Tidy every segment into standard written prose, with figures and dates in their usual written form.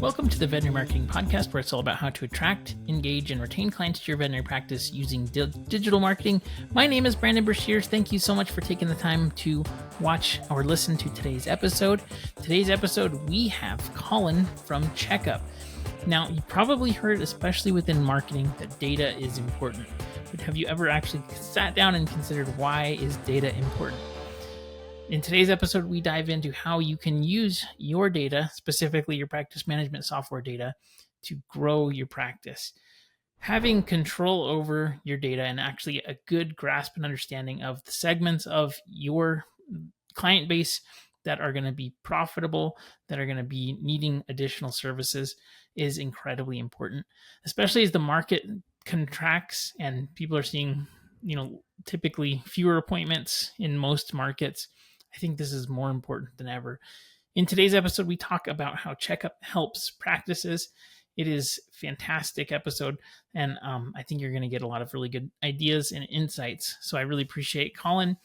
Welcome to the Veterinary Marketing Podcast, where it's all about how to attract, engage, and retain clients to your veterinary practice using digital marketing. My name is Brandon Brashears. Thank you so much for taking the time to watch or listen to today's episode. Today's episode, we have Colin from Checkup. Now, you probably heard, especially within marketing, that data is important. But have you ever actually sat down and considered why is data important? In today's episode, we dive into how you can use your data, specifically your practice management software data, to grow your practice. Having control over your data and actually a good grasp and understanding of the segments of your client base that are going to be profitable, that are going to be needing additional services is incredibly important, especially as the market contracts and people are seeing, typically fewer appointments in most markets. I think this is more important than ever. In today's episode, we talk about how Checkup helps practices. It is a fantastic episode, and I think you're going to get a lot of really good ideas and insights. So I really appreciate Colin,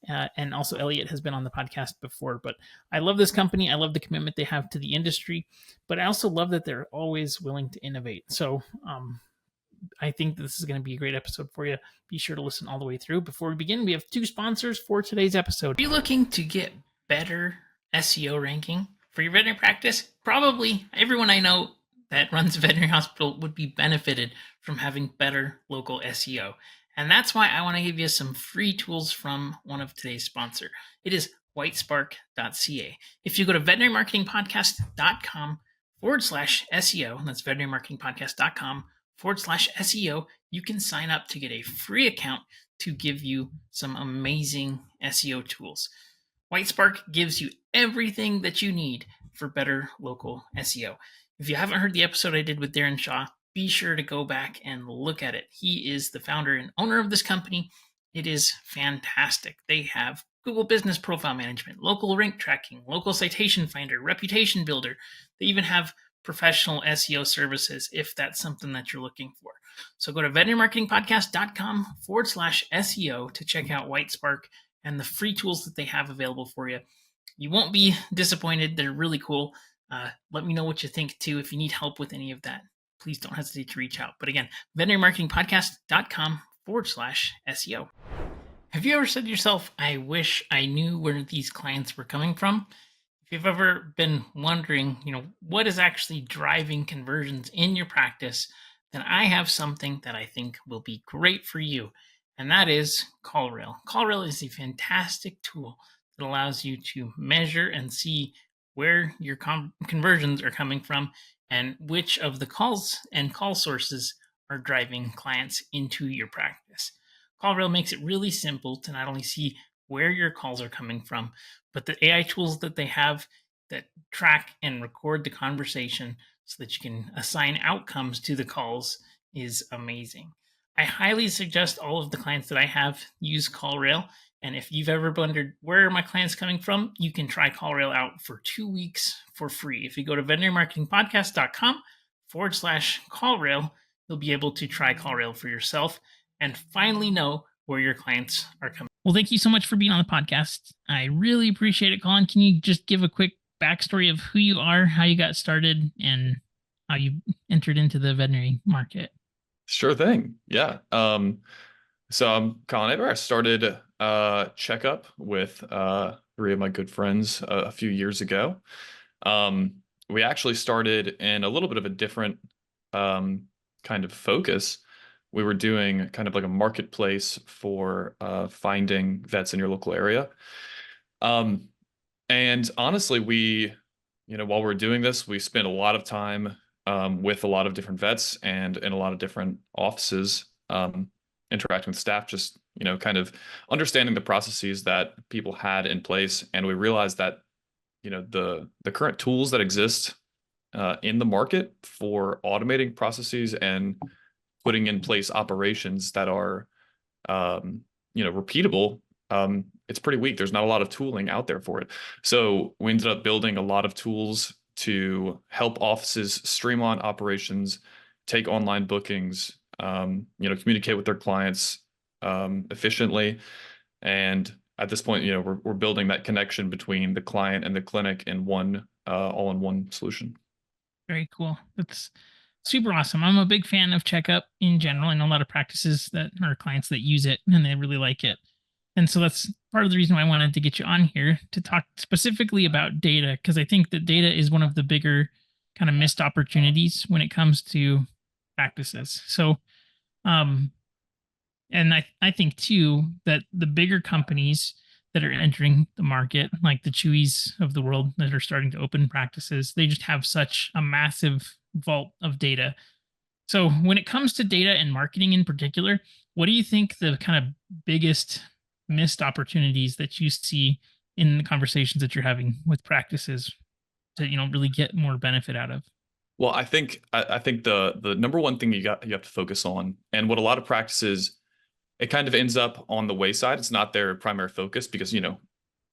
and also Elliot has been on the podcast before. But I love this company. I love the commitment they have to the industry, but I also love that they're always willing to innovate. So I think this is going to be a great episode for you. Be sure to listen all the way through. Before we begin, we have two sponsors for today's episode. Are you looking to get better SEO ranking for your veterinary practice? Probably everyone I know that runs a veterinary hospital would be benefited from having better local SEO. And that's why I want to give you some free tools from one of today's sponsors. It is whitespark.ca. If you go to veterinarymarketingpodcast.com/SEO, that's veterinarymarketingpodcast.com/SEO, you can sign up to get a free account to give you some amazing SEO tools. Whitespark gives you everything that you need for better local SEO. If you haven't heard the episode I did with Darren Shaw, be sure to go back and look at it. He is the founder and owner of this company. It is fantastic. They have Google Business Profile Management, local rank tracking, local citation finder, reputation builder. They even have professional SEO services if that's something that you're looking for. So go to veterinarymarketingpodcast.com/SEO to check out Whitespark and the free tools that they have available for you. You won't be disappointed. They're really cool. Let me know what you think too. If you need help with any of that, please don't hesitate to reach out. But again, veterinarymarketingpodcast.com/SEO. Have you ever said to yourself, I wish I knew where these clients were coming from? If you've ever been wondering, what is actually driving conversions in your practice, then I have something that I think will be great for you, and that is CallRail. CallRail is a fantastic tool that allows you to measure and see where your conversions are coming from and which of the calls and call sources are driving clients into your practice. CallRail makes it really simple to not only see where your calls are coming from, but the AI tools that they have that track and record the conversation so that you can assign outcomes to the calls is amazing. I highly suggest all of the clients that I have use CallRail. And if you've ever wondered where are my clients coming from, you can try CallRail out for 2 weeks for free. If you go to veterinarymarketingpodcast.com/CallRail, you'll be able to try CallRail for yourself and finally know where your clients are coming. Well, thank you so much for being on the podcast. I really appreciate it, Colin. Can you just give a quick backstory of who you are, how you got started, and how you entered into the veterinary market? Sure thing. Yeah. So I'm Colin Hebert. I started Checkup with 3 of my good friends a few years ago. We actually started in a little bit of a different kind of focus. We were doing kind of like a marketplace for finding vets in your local area. And honestly, while we're doing this, we spent a lot of time with a lot of different vets and in a lot of different offices, interacting with staff, just, kind of understanding the processes that people had in place. And we realized that, the current tools that exist in the market for automating processes and putting in place operations that are, repeatable, it's pretty weak. There's not a lot of tooling out there for it. So we ended up building a lot of tools to help offices streamline operations, take online bookings, communicate with their clients efficiently. And at this point, we're building that connection between the client and the clinic in one all-in-one solution. Very cool. That's super awesome. I'm a big fan of Checkup in general. I know a lot of practices that are clients that use it and they really like it. And so that's part of the reason why I wanted to get you on here to talk specifically about data, because I think that data is one of the bigger kind of missed opportunities when it comes to practices. So, um, and I think too that the bigger companies that are entering the market, like the Chewies of the world that are starting to open practices, they just have such a massive vault of data. So when it comes to data and marketing in particular, what do you think the kind of biggest missed opportunities that you see in the conversations that you're having with practices to, really get more benefit out of? Well, I think the number one thing you have to focus on, and what a lot of practices, it kind of ends up on the wayside. It's not their primary focus because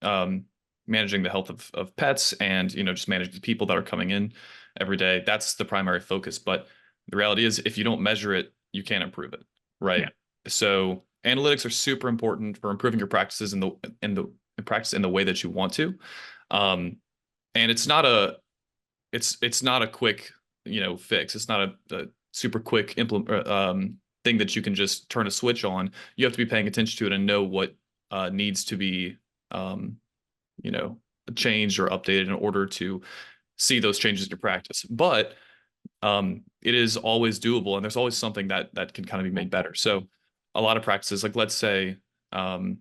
um, managing the health of pets and just managing the people that are coming in every day. That's the primary focus. But the reality is, if you don't measure it, you can't improve it, Yeah, right? So analytics are super important for improving your practices in practice in the way that you want to. Um, and it's not a quick fix. It's not a super quick implement thing that you can just turn a switch on. You have to be paying attention to it and know what needs to be um, you know changed or updated in order to see those changes in your practice. But it is always doable, and there's always something that can kind of be made better. So a lot of practices, like let's say, um,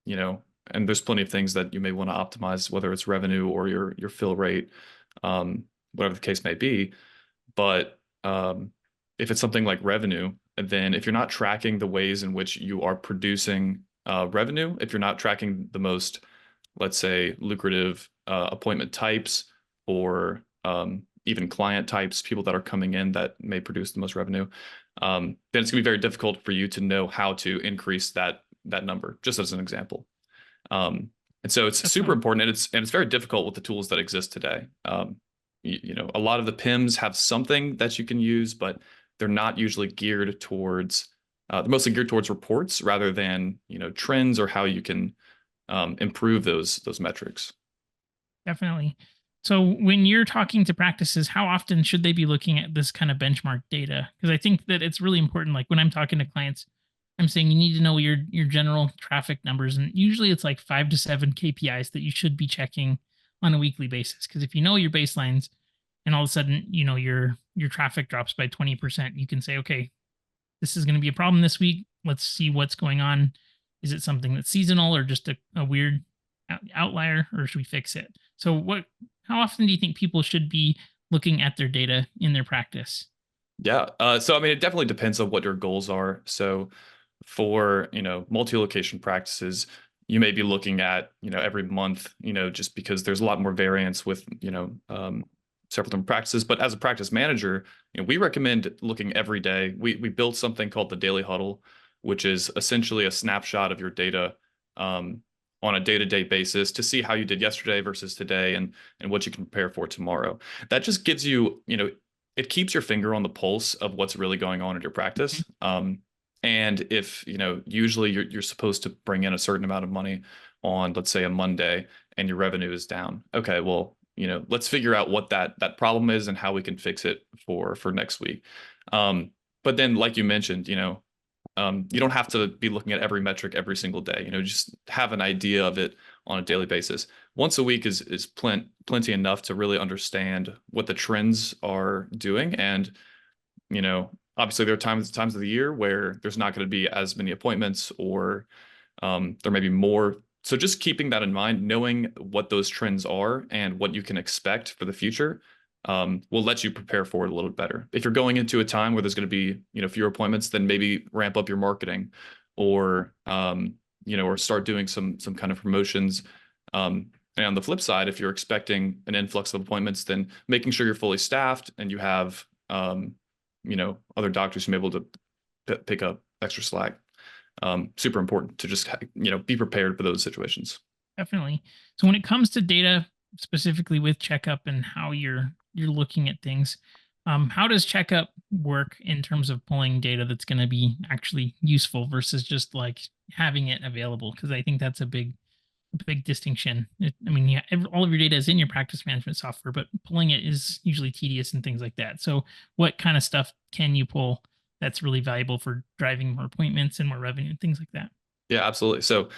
you know, and there's plenty of things that you may want to optimize, whether it's revenue or your fill rate, whatever the case may be. But if it's something like revenue, then if you're not tracking the ways in which you are producing revenue, if you're not tracking the most, let's say, lucrative appointment types or even client types, people that are coming in that may produce the most revenue, then it's going to be very difficult for you to know how to increase that number, just as an example. And so it's super definitely. important, and it's very difficult with the tools that exist today. A lot of the PIMs have something that you can use, but they're not usually geared towards they're mostly geared towards reports rather than trends or how you can improve those metrics. Definitely. So when you're talking to practices, how often should they be looking at this kind of benchmark data? Because I think that it's really important. Like when I'm talking to clients, I'm saying you need to know your general traffic numbers, and usually it's like 5 to 7 KPIs that you should be checking on a weekly basis. Because if you know your baselines, and all of a sudden your traffic drops by 20%, you can say, okay, this is going to be a problem this week. Let's see what's going on. Is it something that's seasonal or just a weird outlier, or should we fix it? So how often do you think people should be looking at their data in their practice? Yeah. So I mean, it definitely depends on what your goals are. So for multi-location practices, you may be looking at every month, just because there's a lot more variance with several different practices. But as a practice manager, we recommend looking every day. We built something called the daily huddle, which is essentially a snapshot of your data um, on a day-to-day basis to see how you did yesterday versus today, and what you can prepare for tomorrow. That just gives you, it keeps your finger on the pulse of what's really going on in your practice. And if, usually you're supposed to bring in a certain amount of money on, let's say, a Monday, and your revenue is down. Okay, well, let's figure out what that problem is and how we can fix it for next week. But then, like you mentioned, you don't have to be looking at every metric every single day. Just have an idea of it on a daily basis. Once a week is plenty enough to really understand what the trends are doing. And obviously there are times of the year where there's not going to be as many appointments, or there may be more. So just keeping that in mind, knowing what those trends are and what you can expect for the future, will let you prepare for it a little bit better. If you're going into a time where there's going to be, fewer appointments, then maybe ramp up your marketing, or, or start doing some kind of promotions. And on the flip side, if you're expecting an influx of appointments, then making sure you're fully staffed and you have, other doctors who may be able to pick up extra slack. Super important to just, be prepared for those situations. Definitely. So when it comes to data, specifically with Checkup and how you're looking at things, how does Checkup work in terms of pulling data that's going to be actually useful versus just like having it available? Because I think that's a big a big distinction. I mean, yeah, all of your data is in your practice management software, but pulling it is usually tedious and things like that. So, what kind of stuff can you pull that's really valuable for driving more appointments and more revenue and things like that? Yeah, absolutely. So,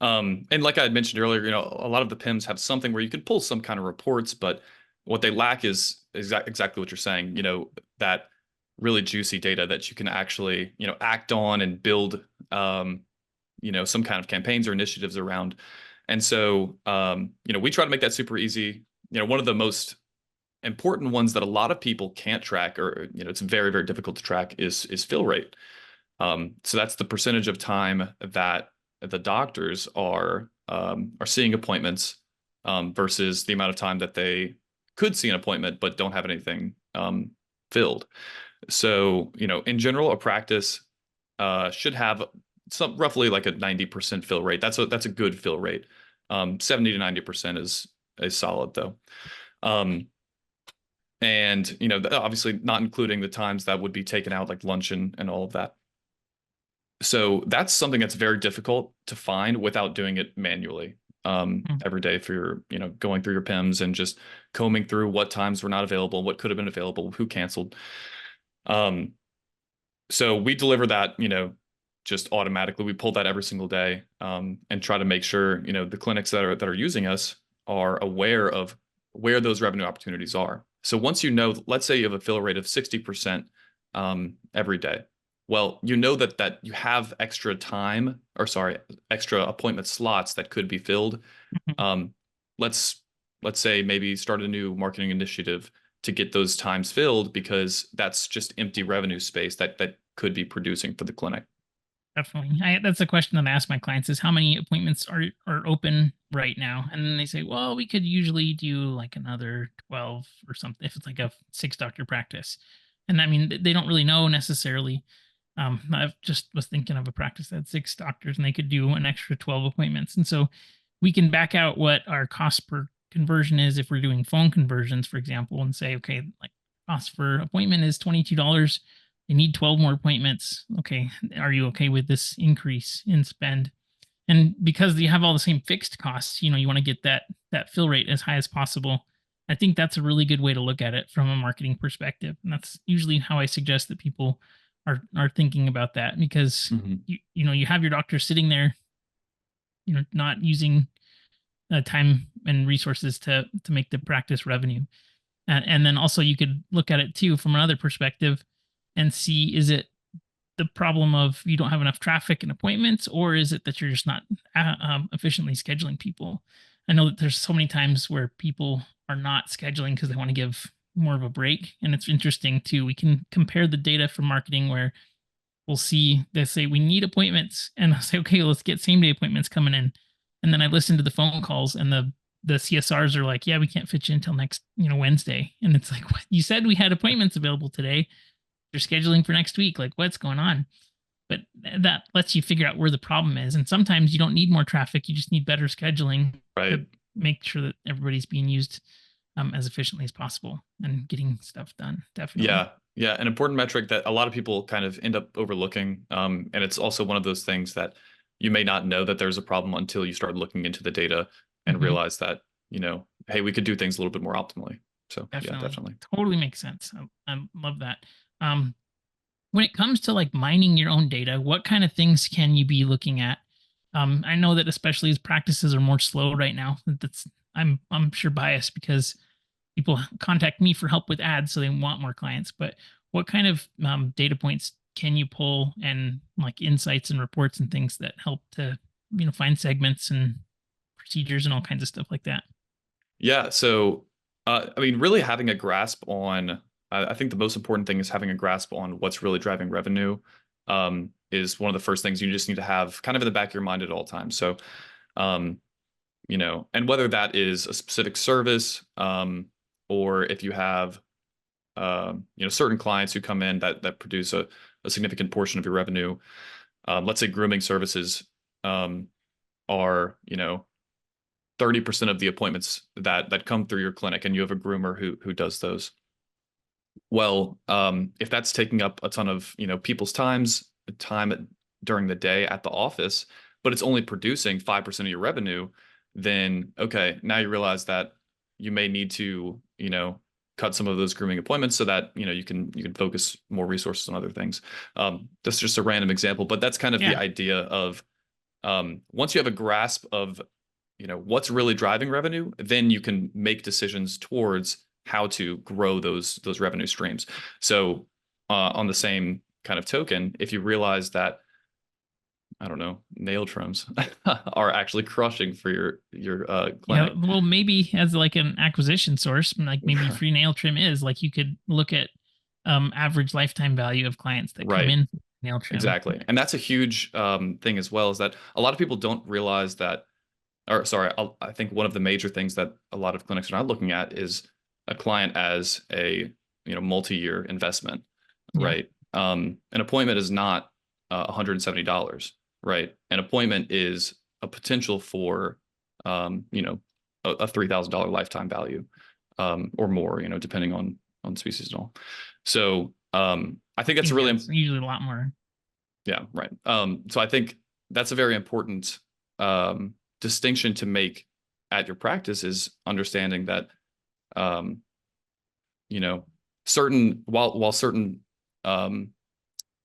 and like I had mentioned earlier, a lot of the PIMs have something where you can pull some kind of reports, but what they lack is exactly what you're saying, that really juicy data that you can actually, act on and build, some kind of campaigns or initiatives around. And so, we try to make that super easy. One of the most important ones that a lot of people can't track, or, it's very, very difficult to track, is fill rate. So that's the percentage of time that the doctors are seeing appointments, versus the amount of time that they could see an appointment but don't have anything filled. So, in general, a practice should have some roughly like a 90% fill rate. That's a good fill rate. 70 to 90% is solid though. Um, and obviously not including the times that would be taken out, like lunch and all of that. So that's something that's very difficult to find without doing it manually, Mm. every day for your, going through your PIMs and just combing through what times were not available, what could have been available, who canceled. Um, so we deliver that, just automatically. We pull that every single day, and try to make sure, the clinics that are using us are aware of where those revenue opportunities are. So once let's say you have a fill rate of 60%, every day. Well, that you have extra time, or sorry, extra appointment slots that could be filled. Mhm. Um, let's let's say maybe start a new marketing initiative to get those times filled, because that's just empty revenue space that could be producing for the clinic. Definitely. That's a question that I ask my clients is how many appointments are open right now? And then they say, well, we could usually do like another 12 or something if it's like a 6 doctor practice. And I mean, they don't really know necessarily. I just was thinking of a practice that had 6 doctors and they could do an extra 12 appointments. And so we can back out what our cost per conversion is if we're doing phone conversions, for example, and say, okay, like cost per appointment is $22. They need 12 more appointments. Okay, are you okay with this increase in spend? And because you have all the same fixed costs, you want to get that fill rate as high as possible. I think that's a really good way to look at it from a marketing perspective. And that's usually how I suggest that people are thinking about that, because Mhm. you have your doctor sitting there, not using time and resources to make the practice revenue. And then also you could look at it too from another perspective and see, is it the problem of you don't have enough traffic and appointments, or is it that you're just not efficiently scheduling people? I know that there's so many times where people are not scheduling because they want to give more of a break. And it's interesting too. We can compare the data from marketing where we'll see they say we need appointments, and I'll say, okay, let's get same day appointments coming in. And then I listen to the phone calls, and the CSRs are like, yeah, we can't fit you until next, Wednesday. And it's like, what? You said we had appointments available today. You're scheduling for next week. Like, what's going on? But that lets you figure out where the problem is. And sometimes you don't need more traffic. You just need better scheduling Right. to make sure that everybody's being used as efficiently as possible and getting stuff done. Definitely. Yeah. Yeah. An important metric that a lot of people kind of end up overlooking. And it's also one of those things that you may not know that there's a problem until you start looking into the data and Hmm. realize that, hey, we could do things a little bit more optimally. So yeah, Definitely. definitely. Totally makes sense. I love that. Um, when it comes to like mining your own data, what kind of things can you be looking at? I know that especially as practices are more slow right now, that's I'm sure biased because people contact me for help with ads, so they want more clients. But what kind of data points can you pull and like insights and reports and things that help to find segments and procedures and all kinds of stuff like that? Yeah. So, I mean, really having a grasp on, I think the most important thing is having a grasp on what's really driving revenue, is one of the first things you just need to have kind of in the back of your mind at all times. So, um, and whether that is a specific service, or if you have, certain clients who come in that produce a significant portion of your revenue. Let's say grooming services, are, 30% of the appointments that come through your clinic, and you have a groomer who does those. Well, if that's taking up a ton of, people's time during the day at the office, but it's only producing 5% of your revenue, then okay, now you realize that you may need to, cut some of those grooming appointments so that, you can focus more resources on other things. That's just a random example, but that's kind of the Yeah. idea of once you have a grasp of, what's really driving revenue, then you can make decisions towards how to grow those revenue streams. So on the same kind of token, if you realize that, I don't know, nail trims are actually crushing for your Yeah, clinic. well, maybe as like an acquisition source, like maybe free nail trim is like you could look at average lifetime value of clients that come Right. in for nail trim. Exactly. And that's a huge thing as well, is that a lot of people don't realize that, or sorry, I think one of the major things that a lot of clinics are not looking at is a client as a, multi-year investment, Yeah, right? An appointment is not $170, right? An appointment is a potential for, a $3,000 lifetime value, or more, depending on species and all. So I think I that's a think really that's usually a lot more. yeah, right. So I think that's a very important distinction to make at your practice, is understanding that, um, you know, while certain um,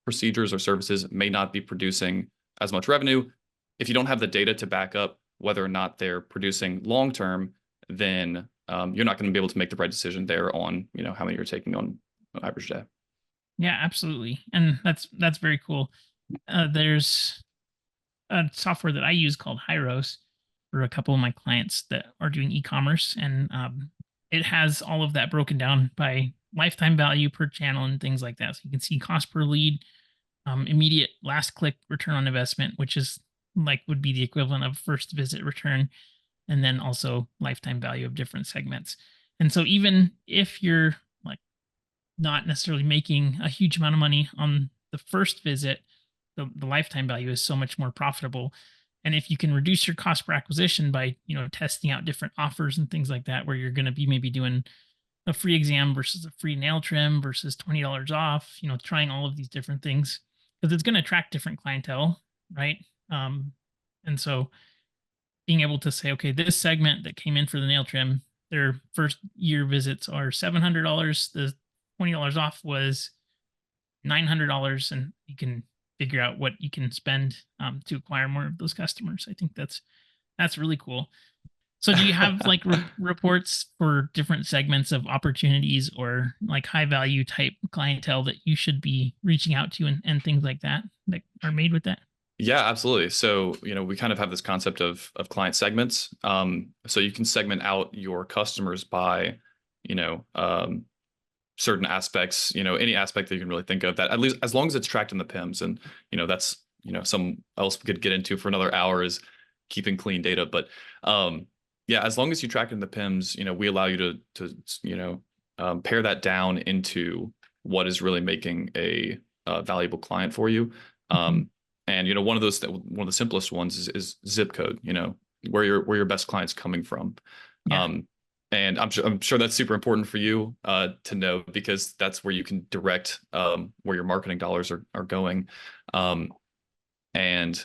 procedures or services may not be producing as much revenue, if you don't have the data to back up whether or not they're producing long term, then you're not going to be able to make the right decision there on, how many you're taking on average day. Yeah, absolutely, and that's very cool. There's a software that I use called Hyros for a couple of my clients that are doing e-commerce, and it has all of that broken down by lifetime value per channel and things like that. So you can see cost per lead, immediate last click return on investment, which is like would be the equivalent of first visit return, and then also lifetime value of different segments. And so even if you're like not necessarily making a huge amount of money on the first visit, the lifetime value is so much more profitable. And if you can reduce your cost per acquisition by, testing out different offers and things like that, where you're going to be maybe doing a free exam versus a free nail trim versus $20 off, trying all of these different things, because it's going to attract different clientele, right? And so being able to say, okay, this segment that came in for the nail trim, their first year visits are $700. The $20 off was $900, and you can figure out what you can spend to acquire more of those customers. I think that's really cool. So, do you have like reports for different segments of opportunities or like high value type clientele that you should be reaching out to, and things like that that are made with that? Yeah, absolutely. So, we kind of have this concept of client segments. So you can segment out your customers by, certain aspects, any aspect that you can really think of, that at least as long as it's tracked in the PIMS. And, that's, some else we could get into for another hour, is keeping clean data. But yeah, as long as you track it in the PIMS, we allow you to pare that down into what is really making a valuable client for you. Mhm. And one of the simplest ones is zip code. Where your best clients coming from. Yeah, Um, and I'm sure that's super important for you to know, because that's where you can direct where your marketing dollars are going. And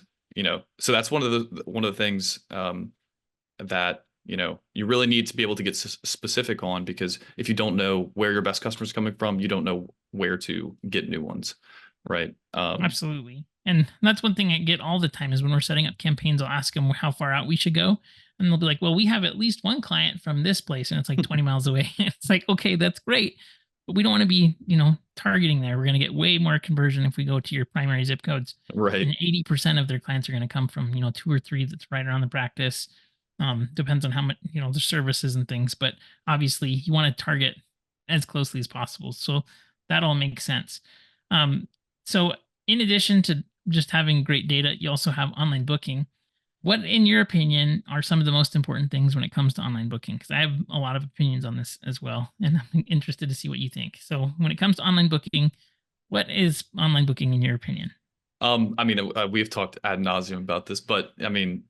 so that's one of the things that you really need to be able to get specific on, because if you don't know where your best customers are coming from, you don't know where to get new ones, right? absolutely. And that's one thing I get all the time is when we're setting up campaigns, I'll ask them how far out we should go. And they'll be like, well, we have at least one client from this place and it's like 20 miles away. It's like, okay, that's great. But we don't want to be, targeting there. We're going to get way more conversion if we go to your primary zip codes. Right. And 80% of their clients are going to come from, two or three that's right around the practice. Depends on how much, the services and things. But obviously, you want to target as closely as possible. So that all makes sense. So in addition to just having great data, you also have online booking. What, in your opinion, are some of the most important things when it comes to online booking? Because I have a lot of opinions on this as well, and I'm interested to see what you think. So, when it comes to online booking, what is online booking in your opinion? I mean, we've talked ad nauseum about this, but I mean,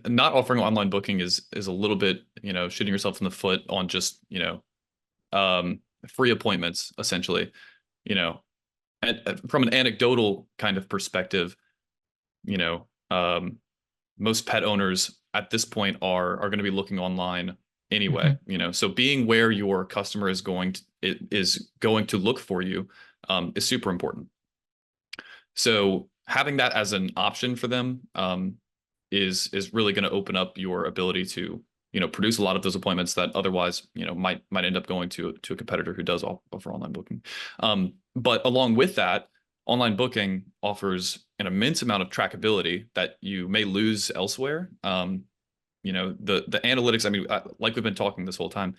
not offering online booking is a little bit, shooting yourself in the foot on just, free appointments, essentially. You know, and from an anecdotal kind of perspective, you know, most pet owners at this point are going to be looking online Hmm. anyway, so being where your customer is going to look for you is super important. So having that as an option for them is really going to open up your ability to produce a lot of those appointments that otherwise might end up going to a competitor who does offer online booking. But along with that, online booking offers an immense amount of trackability that you may lose elsewhere. The analytics. I mean, like we've been talking this whole time,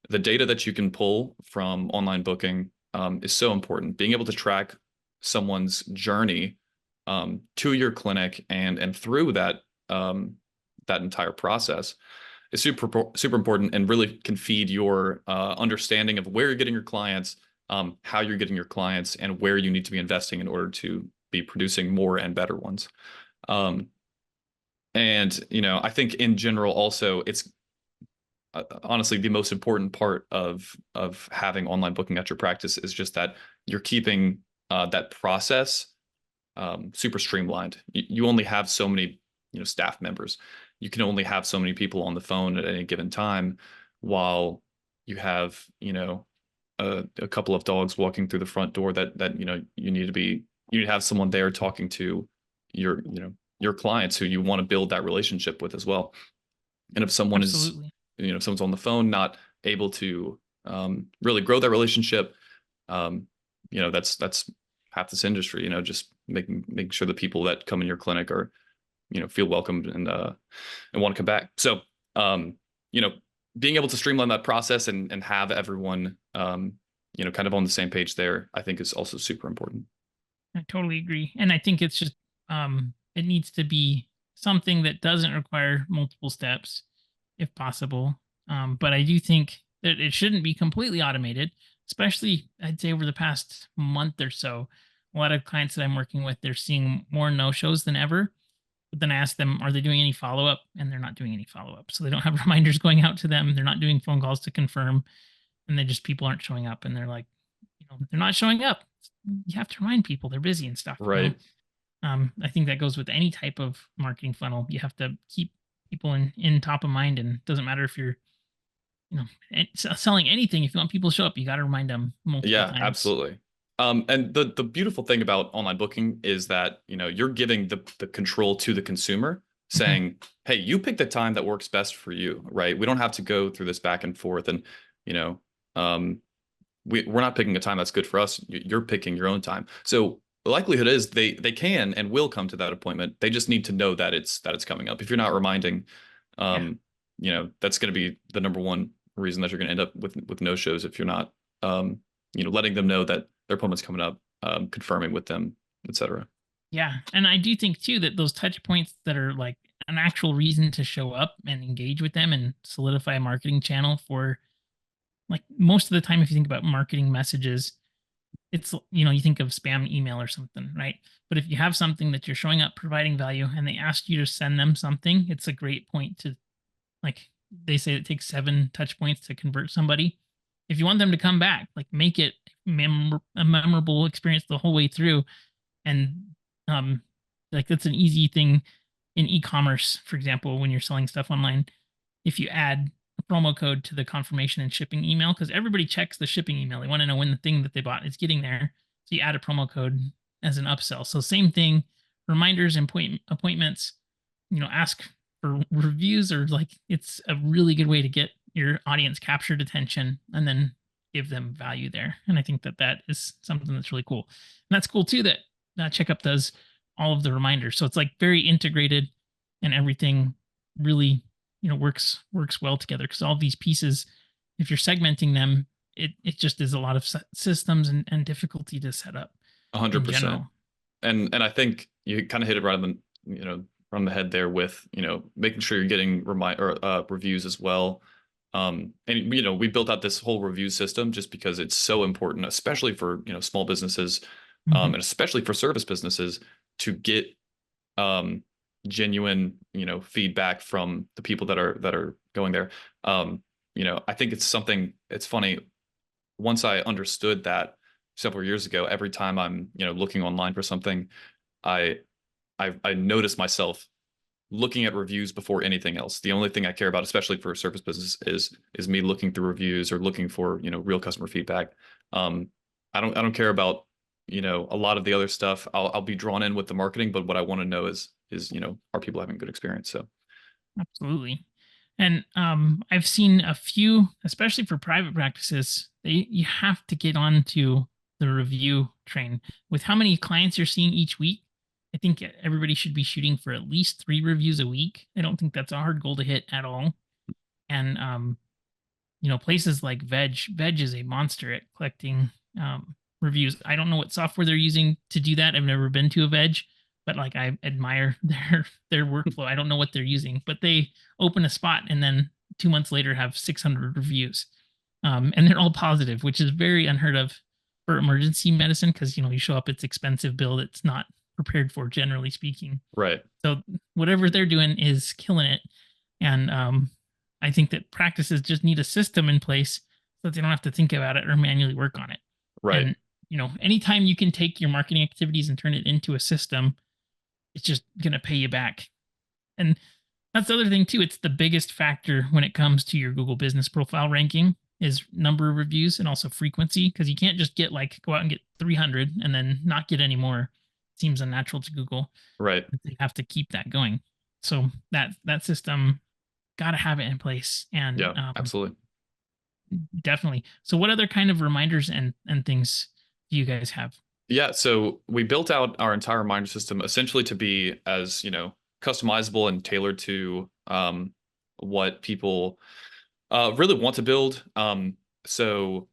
the data that you can pull from online booking is so important. Being able to track someone's journey to your clinic and through that entire process is super important, and really can feed your understanding of where you're getting your clients, how you're getting your clients, and where you need to be investing in order to be producing more and better ones. Um, and I think in general also it's honestly the most important part of having online booking at your practice is just that you're keeping that process super streamlined. You only have so many staff members. You can only have so many people on the phone at any given time, while you have a couple of dogs walking through the front door that you need to have someone there talking to your clients who you want to build that relationship with as well. And if someone is, Absolutely. if someone's on the phone, not able to really grow that relationship, that's half this industry. Just making sure the people that come in your clinic are, feel welcomed and want to come back. So, you know, being able to streamline that process and have everyone, kind of on the same page there, I think is also super important. I totally agree. And I think it's just it needs to be something that doesn't require multiple steps if possible. But I do think that it shouldn't be completely automated, especially I'd say over the past month or so. A lot of clients that I'm working with, they're seeing more no-shows than ever. But then I ask them, are they doing any follow-up? And they're not doing any follow-up. So they don't have reminders going out to them. They're not doing phone calls to confirm. And then just people aren't showing up. And they're like, they're not showing up. You have to remind people they're busy and stuff. Right. I think that goes with any type of marketing funnel. You have to keep people in top of mind, and it doesn't matter if you're, selling anything. If you want people to show up, you got to remind them multiple Yeah, times. absolutely. And the beautiful thing about online booking is that, you're giving the control to the consumer, Mhm. saying, hey, you pick the time that works best for you, right? We don't have to go through this back and forth. And, you know, um, we're not picking a time that's good for us. You're picking your own time. So the likelihood is they can and will come to that appointment. They just need to know that it's coming up. If you're not reminding, Yeah. um, that's going to be the number one reason that you're going to end up with no shows if you're not, letting them know that their appointment's coming up, confirming with them, etc. Yeah. And I do think too that those touch points that are like an actual reason to show up and engage with them and solidify a marketing channel for, like, most of the time, if you think about marketing messages, it's, you think of spam email or something, right? But if you have something that you're showing up providing value and they ask you to send them something, it's a great point to, like, they say it takes 7 touch points to convert somebody. If you want them to come back, like, make it a memorable experience the whole way through. And um like, that's an easy thing in e-commerce, for example, when you're selling stuff online. If you add a promo code to the confirmation and shipping email, because everybody checks the shipping email, they want to know when the thing that they bought is getting there. So you add a promo code as an upsell. So same thing, reminders and appointments, ask for reviews, or, like, it's a really good way to get your audience captured attention and then give them value there. And I think that that is something that's really cool. And that's cool too that Checkup does all of the reminders. So it's like very integrated, and everything really, works well together, because all these pieces, if you're segmenting them, it just is a lot of systems and difficulty to set up in 100%. general. And I think you kind of hit it right on on the head there with, making sure you're getting reviews as well. And we built out this whole review system just because it's so important, especially for, small businesses, Hmm. and especially for service businesses, to get genuine, feedback from the people that are going there. I think it's funny. Once I understood that several years ago, every time I'm, looking online for something, I I notice myself looking at reviews before anything else. The only thing I care about, especially for a service business, is me looking through reviews or looking for, real customer feedback. I don't care about, a lot of the other stuff. I'll be drawn in with the marketing, but what I want to know is are people having a good experience? So Absolutely. And I've seen a few, especially for private practices, you have to get onto the review train. With how many clients you're seeing each week, I think everybody should be shooting for at least 3 reviews a week. I don't think that's a hard goal to hit at all. And places like Veg is a monster at collecting reviews. I don't know what software they're using to do that. I've never been to a Veg, but like I admire their workflow. I don't know what they're using, but they open a spot and then 2 months later have 600 reviews, and they're all positive, which is very unheard of for emergency medicine because you show up, it's expensive bill that's not prepared for, generally speaking. right, So whatever they're doing is killing it, and I think that practices just need a system in place so that they don't have to think about it or manually work on it. right, And anytime you can take your marketing activities and turn it into a system, it's just going to pay you back. And that's the other thing too. It's the biggest factor when it comes to your Google business profile ranking is number of reviews and also frequency, because you can't just go out and get 300 and then not get any more. It seems unnatural to Google. right. They have to keep that going. So that system, got to have it in place. And Yeah, absolutely. definitely. So what other kind of reminders and things do you guys have? Yeah, so we built out our entire reminder system essentially to be as, customizable and tailored to what people really want to build. So,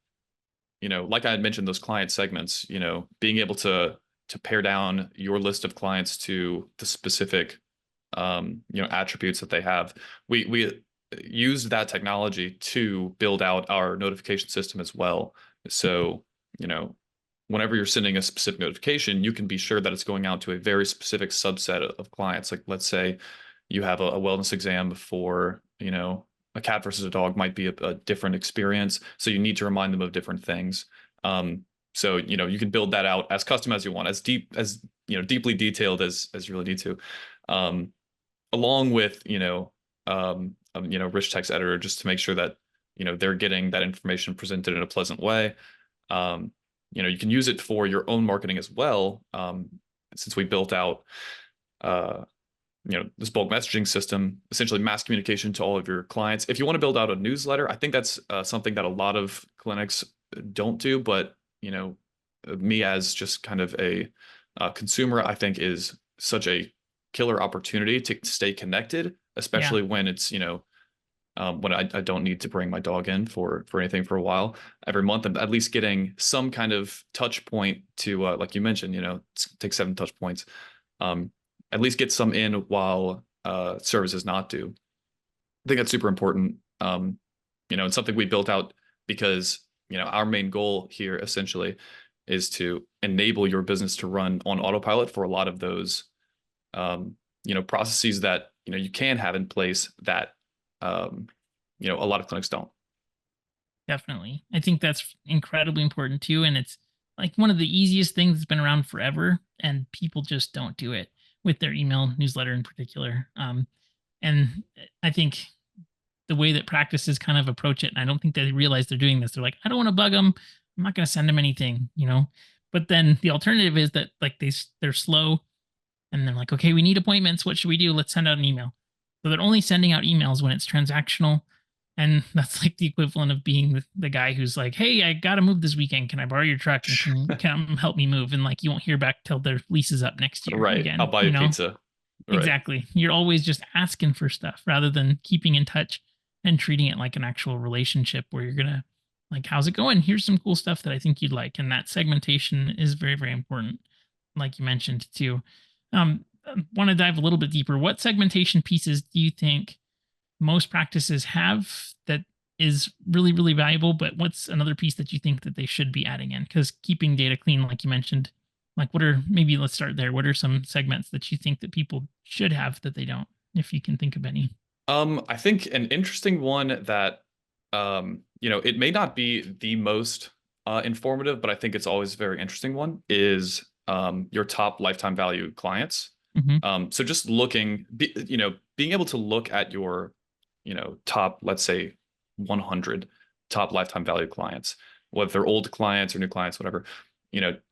like I had mentioned, those client segments, being able to pare down your list of clients to the specific attributes that they have. We used that technology to build out our notification system as well. So, whenever you're sending a specific notification, you can be sure that it's going out to a very specific subset of clients. Like, let's say you have a wellness exam for, a cat versus a dog might be a different experience. So you need to remind them of different things. So, you can build that out as custom as you want, as deeply detailed as you really need to. Along with, rich text editor, just to make sure that, they're getting that information presented in a pleasant way. You can use it for your own marketing as well. Since we built out, this bulk messaging system, essentially mass communication to all of your clients. If you want to build out a newsletter, I think that's something that a lot of clinics don't do, but, me as just kind of a consumer, I think is such a killer opportunity to stay connected, especially when it's, when I don't need to bring my dog in for anything for a while every month. I'm at least getting some kind of touch point to, like you mentioned, take 7 touch points, at least get some in while service is not due. I think that's super important. It's something we built out because, our main goal here essentially is to enable your business to run on autopilot for a lot of those, processes that, you can have in place that, a lot of clinics don't. Definitely. I think that's incredibly important too. And it's like one of the easiest things that's been around forever, and people just don't do it with their email newsletter in particular. And I think the way that practices kind of approach it, and I don't think they realize they're doing this. They're like, I don't want to bug them. I'm not going to send them anything, But then the alternative is that like they're slow, and they're like, okay, we need appointments. What should we do? Let's send out an email. So they're only sending out emails when it's transactional. And that's like the equivalent of being the guy who's like, hey, I got to move this weekend. Can I borrow your truck? And can you come help me move? And like, you won't hear back till their lease is up next year. Right. Again, I'll buy you pizza. Right. Exactly. You're always just asking for stuff rather than keeping in touch and treating it like an actual relationship where you're going to like, how's it going? Here's some cool stuff that I think you'd like. And that segmentation is very, very important. Like you mentioned too. I want to dive a little bit deeper. What segmentation pieces do you think most practices have that is really, really valuable? But what's another piece that you think that they should be adding in? Because keeping data clean, like you mentioned, like maybe let's start there. What are some segments that you think that people should have that they don't, if you can think of any? I think an interesting one that, it may not be the most informative, but I think it's always a very interesting one is your top lifetime value clients. Hmm. So just being able to look at your, top, let's say 100 top lifetime value clients, whether they're old clients or new clients, whatever,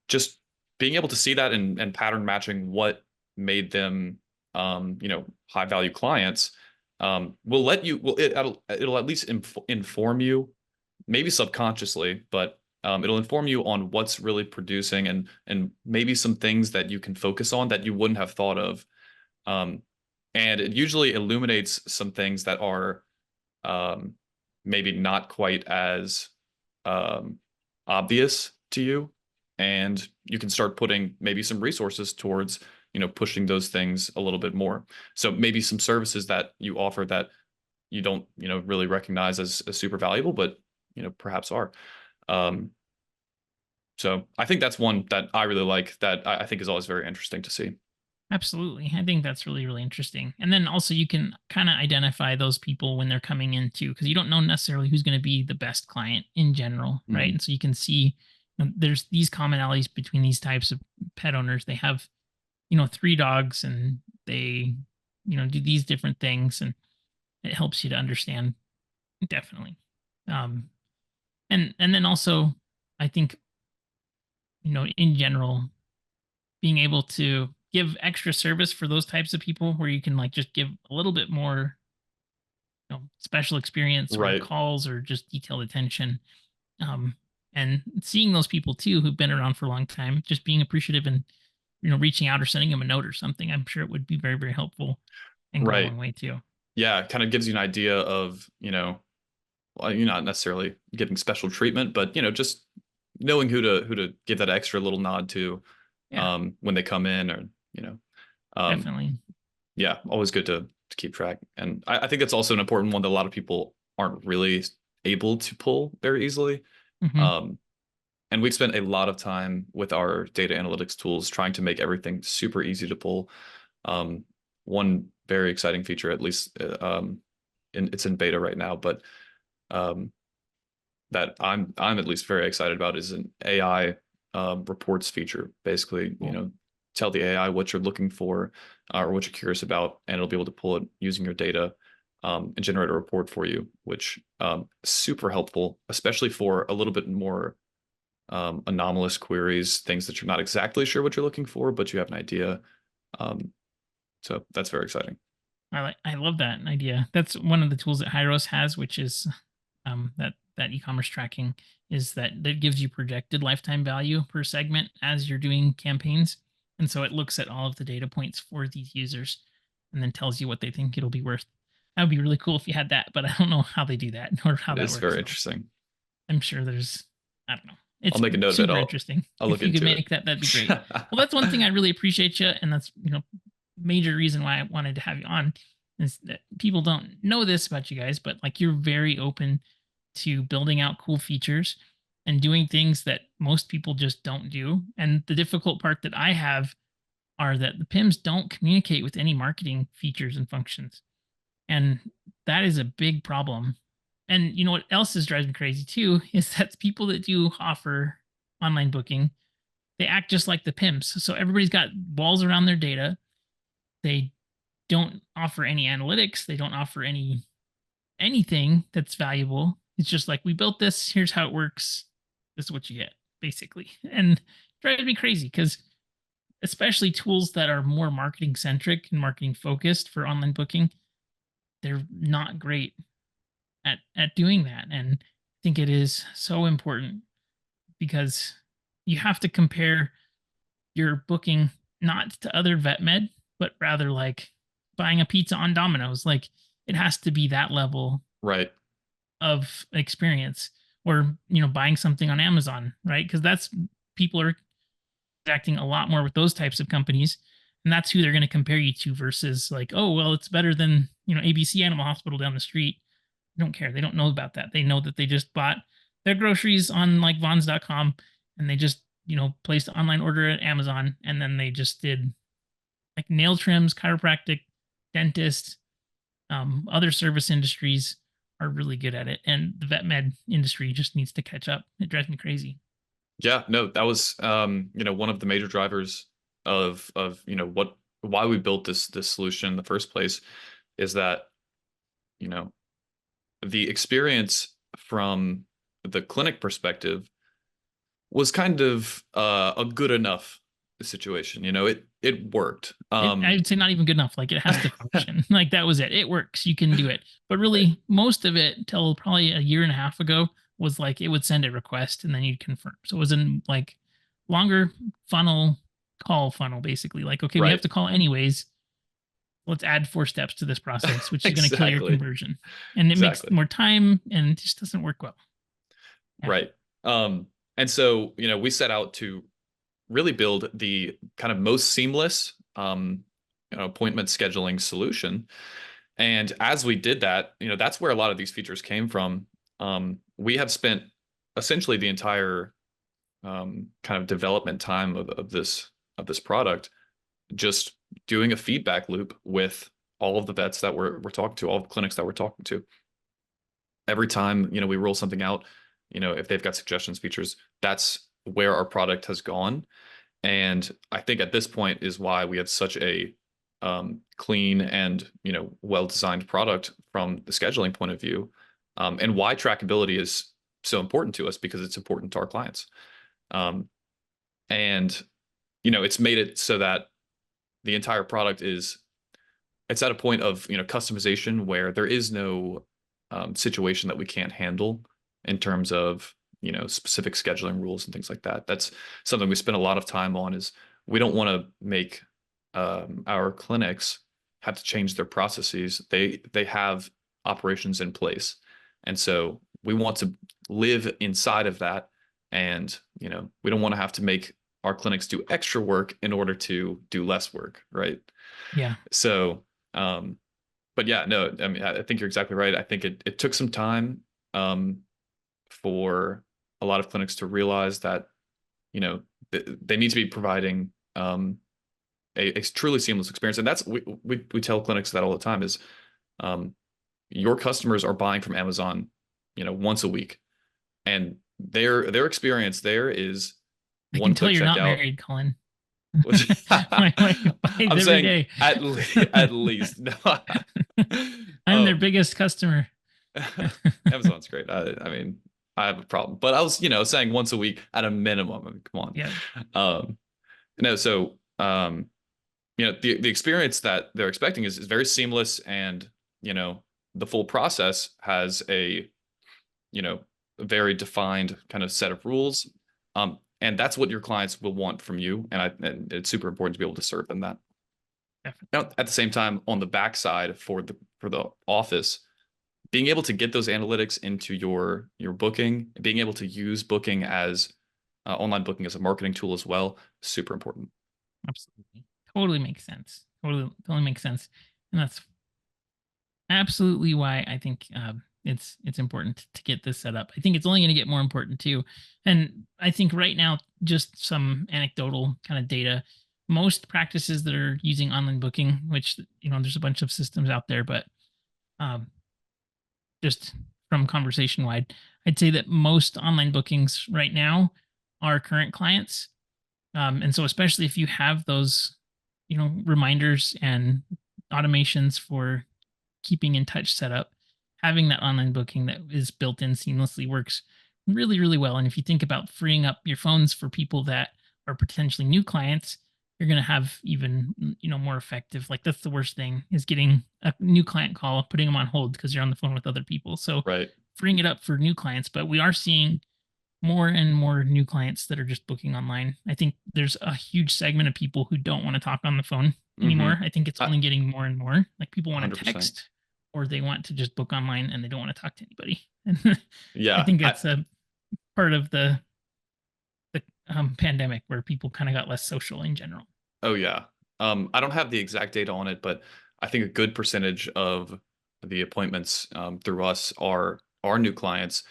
just being able to see that and pattern matching what made them, high value clients, will let you, will it'll at least inform you, maybe subconsciously, but it'll inform you on what's really producing and maybe some things that you can focus on that you wouldn't have thought of. Um, and it usually illuminates some things that are um, maybe not quite as um, obvious to you. And you can start putting maybe some resources towards, pushing those things a little bit more. So maybe some services that you offer that you don't, really recognize as super valuable, but, perhaps are. Um, so I think that's one that I really like that I think is always very interesting to see. Absolutely. I think that's really, really interesting. And then also you can kind of identify those people when they're coming in too, because you don't know necessarily who's going to be the best client in general, right? Mhm. And so you can see there's these commonalities between these types of pet owners. They have, 3 dogs and they, do these different things, and it helps you to understand definitely. Um, and then also I think, in general, being able to give extra service for those types of people where you can like just give a little bit more, special experience or Right. calls or just detailed attention. Um, and seeing those people too who've been around for a long time, just being appreciative and reaching out or sending them a note or something, I'm sure it would be very, very helpful and go a Right. long way too. Yeah. It kind of gives you an idea of, well, you're not necessarily giving special treatment, but, just knowing who to give that extra little nod to Yeah, when they come in or, um, definitely. yeah, always good to keep track. And I think that's also an important one that a lot of people aren't really able to pull very easily. Hmm. Um, and we've spent a lot of time with our data analytics tools trying to make everything super easy to pull. Um, One very exciting feature, at least, it's in beta right now, but um, that I'm at least very excited about is an AI reports feature. Basically, Cool. tell the AI what you're looking for or what you're curious about, and it'll be able to pull it using your data and generate a report for you, which is super helpful, especially for a little bit more anomalous queries, things that you're not exactly sure what you're looking for, but you have an idea. Um, so that's very exciting. I love that idea. That's one of the tools that Hyros has, which is that e-commerce tracking is that gives you projected lifetime value per segment as you're doing campaigns, and so it looks at all of the data points for these users and then tells you what they think it'll be worth. That would be really cool if you had that, but I don't know how they do that or how It that is works very though. interesting. I'm sure there's, I don't know. I'll It's make a note of it. super I'll interesting. I'll look If you could into it. make that, that'd be great. Well, that's one thing I really appreciate you, and that's major reason why I wanted to have you on is that people don't know this about you guys, but like you're very open to building out cool features and doing things that most people just don't do. And the difficult part that I have are that the PIMs don't communicate with any marketing features and functions. And that is a big problem. And what else is driving me crazy too is that people that do offer online booking, they act just like the pimps. So everybody's got walls around their data. They don't offer any analytics. They don't offer anything that's valuable. It's just like we built this. Here's how it works. This is what you get, basically. And it drives me crazy because especially tools that are more marketing centric and marketing focused for online booking, they're not great at doing that. And I think it is so important because you have to compare your booking not to other vet med, but rather like buying a pizza on Domino's. Like it has to be that level Right. of experience, or buying something on Amazon, right? Because that's people are acting a lot more with those types of companies, and that's who they're going to compare you to versus like, oh well, it's better than ABC Animal Hospital down the street. They don't care. They don't know about that. They know that they just bought their groceries on like Vons.com, and they just placed an online order at Amazon, and then they just did like nail trims, chiropractic, dentist, other service industries are really good at it, and the vet med industry just needs to catch up. It drives me crazy. Yeah, no, that was one of the major drivers of what why we built this solution in the first place is that, you know, the experience from the clinic perspective was kind of a good enough situation. You know, it worked. I would say not even good enough. Like it has to function. Like that was it. It works. You can do it. But Right. really, most of it till probably a year and a half ago was like it would send a request and then you'd confirm. So it was in like longer funnel call funnel basically. Like okay, we have Right. to call anyways. Let's add 4 steps to this process, which is going to kill your Exactly. conversion, and it makes Exactly. more time and it just doesn't work well. Yeah. Right. And so, you know, we set out to really build the kind of most seamless appointment scheduling solution. And as we did that, you know, that's where a lot of these features came from. We have spent essentially the entire kind of development time of this product just doing a feedback loop with all of the vets that we're talking to, all the clinics that we're talking to. Every time, you know, we roll something out, you know, if they've got suggestions, features, that's where our product has gone. And I think at this point is why we have such a clean and, you know, well-designed product from the scheduling point of view, and why trackability is so important to us because it's important to our clients. Um, and you know, it's made it so that the entire product is it's at a point of, you know, customization where there is no situation that we can't handle in terms of, you know, specific scheduling rules and things like that. That's something we spend a lot of time on. Is we don't want to make our clinics have to change their processes. They have operations in place, and so we want to live inside of that. And you know, we don't want to have to make our clinics do extra work in order to do less work, right? Yeah. So, but yeah, no, I mean, I think you're exactly right. I think it took some time um, for a lot of clinics to realize that, you know, they need to be providing a truly seamless experience. And that's we tell clinics that all the time is um, your customers are buying from Amazon, you know, once a week, and their experience there is I can one tell click you're not checkout. married, Colin. Which My wife buys I'm every saying day. at least. No. I'm their um, biggest customer. Amazon's great. I mean, I have a problem, but I was, you know, saying once a week at a minimum. I mean, come on. Yeah. No, so you know, the experience that they're expecting is very seamless, and you know, the full process has a, you know, very defined kind of set of rules. And that's what your clients will want from you. And it's super important to be able to serve them that. Definitely. Now, at the same time, on the backside for the office, being able to get those analytics into your booking, being able to use booking as online booking as a marketing tool as well, super important. Absolutely. Totally makes sense. Totally makes sense. And that's absolutely why I think it's important to get this set up. I think it's only going to get more important too. And I think right now, just some anecdotal kind of data. Most practices that are using online booking, which you know, there's a bunch of systems out there, but um, just from conversation wide, I'd say that most online bookings right now are current clients. And so, especially if you have those, you know, reminders and automations for keeping in touch set up, having that online booking that is built in seamlessly works really, really well. And if you think about freeing up your phones for people that are potentially new clients, you're going to have even, you know, more effective. Like that's the worst thing is getting a new client call, putting them on hold because you're on the phone with other people. So Right. freeing it up for new clients, but we are seeing more and more new clients that are just booking online. I think there's a huge segment of people who don't want to talk on the phone Mm-hmm. anymore. I think it's only getting more and more. Like people want to 100%. text or they want to just book online and they don't want to talk to anybody. And I Yeah. think that's a part of the pandemic where people kind of got less social in general. Oh yeah. I don't have the exact data on it, but I think a good percentage of the appointments through us are new clients.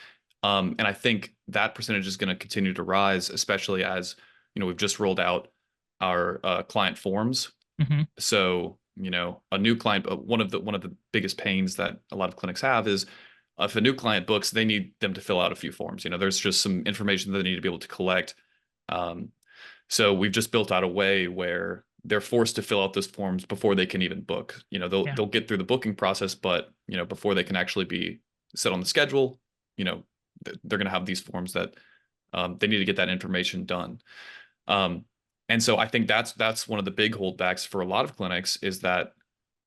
And I think that percentage is going to continue to rise, especially as, you know, we've just rolled out our client forms. Hmm. So, you know, a new client, one of the biggest pains that a lot of clinics have is if a new client books, they need them to fill out a few forms. You know, there's just some information that they need to be able to collect. Um, so we've just built out a way where they're forced to fill out those forms before they can even book. They'll Yeah. they'll get through the booking process, but before they can actually be set on the schedule, they're going to have these forms that they need to get that information done. And so I think that's one of the big holdbacks for a lot of clinics, is that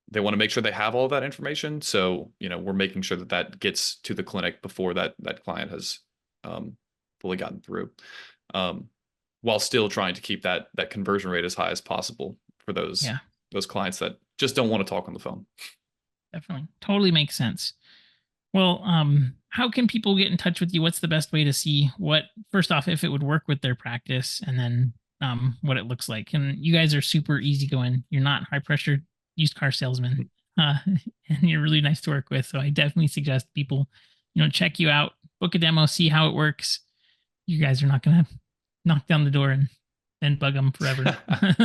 they want to make sure they have all of that information. So, we're making sure that that gets to the clinic before that client has fully gotten through, while still trying to keep that conversion rate as high as possible for those Yeah, clients that just don't want to talk on the phone. definitely. Totally makes sense. Well, how can people get in touch with you? What's the best way to see first off, if it would work with their practice, and then what it looks like? And you guys are super easygoing. You're not high pressure used car salesman, and you're really nice to work with. So I definitely suggest people, check you out, book a demo, see how it works. You guys are not going to knock down the door and then bug them forever.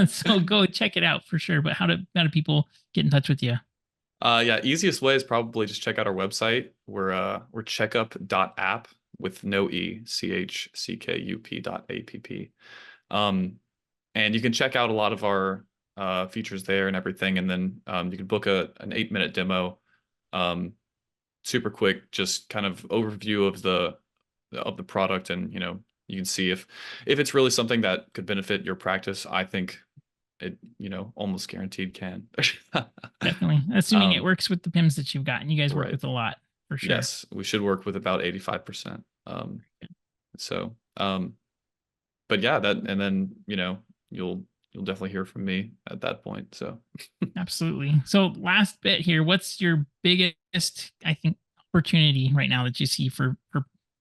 So go check it out for sure. But how do people get in touch with you? Yeah, easiest way is probably just check out our website. We're checkup.app with no E, CHCKUP.app. And you can check out a lot of our features there and everything. And then you can book an 8-minute demo, super quick, just kind of overview of the product. And, you can see if it's really something that could benefit your practice. I think it, almost guaranteed can. Definitely. Assuming it works with the PIMs that you've got, and you guys work Right. with a lot for sure. Yes, we should work with about 85%. So, but yeah, and then, you'll definitely hear from me at that point. So Absolutely. So last bit here, what's your biggest, I think, opportunity right now that you see for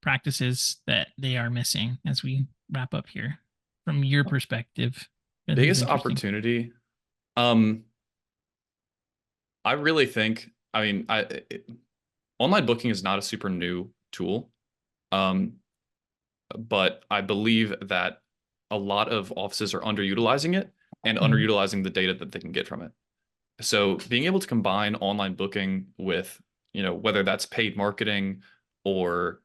practices that they are missing as we wrap up here from your perspective? biggest opportunity. I really think, online booking is not a super new tool. But I believe that a lot of offices are underutilizing it and underutilizing the data that they can get from it. So being able to combine online booking with, whether that's paid marketing or,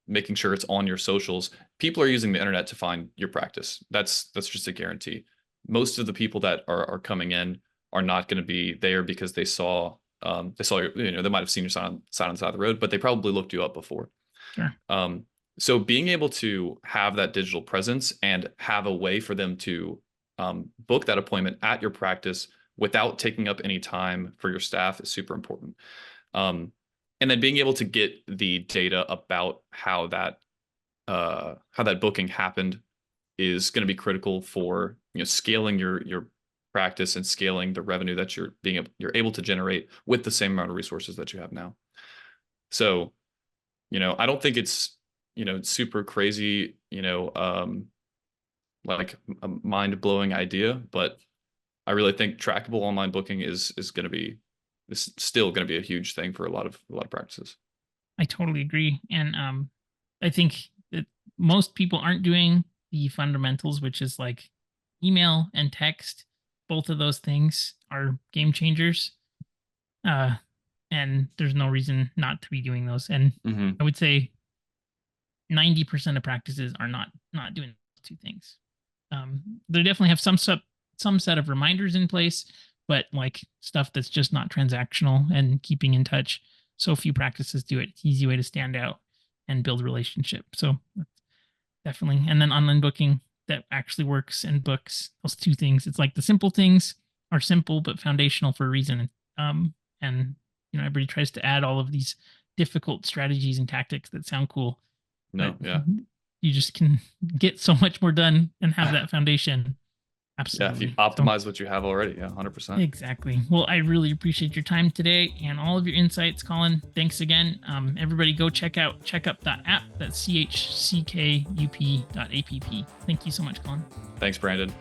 making sure it's on your socials, people are using the internet to find your practice. That's just a guarantee. Most of the people that are coming in are not going to be there because they saw your, they might have seen your sign on the side of the road, but they probably looked you up before. Sure. So being able to have that digital presence and have a way for them to book that appointment at your practice without taking up any time for your staff is super important. And then being able to get the data about how that booking happened is going to be critical for scaling your practice and scaling the revenue that you're able to generate with the same amount of resources that you have now. So, I don't think it's super crazy, like a mind-blowing idea, but I really think trackable online booking is still going to be a huge thing for a lot of practices. I totally agree. And I think that most people aren't doing the fundamentals, which is like email and text. Both of those things are game changers. And there's no reason not to be doing those. And I would say 90% of practices are not doing those two things. They definitely have some set of reminders in place, but like stuff that's just not transactional and keeping in touch. So few practices do it. It's an easy way to stand out and build a relationship. So definitely. And then online booking that actually works and books those two things. It's like the simple things are simple but foundational for a reason. And everybody tries to add all of these difficult strategies and tactics that sound cool. No, yeah. You just can get so much more done and have that foundation. Absolutely. Yeah, if you optimize what you have already, yeah, 100%. Exactly. Well, I really appreciate your time today and all of your insights, Colin. Thanks again. Everybody go check out checkup.app. That's CHCKUP.app. Thank you so much, Colin. Thanks, Brandon.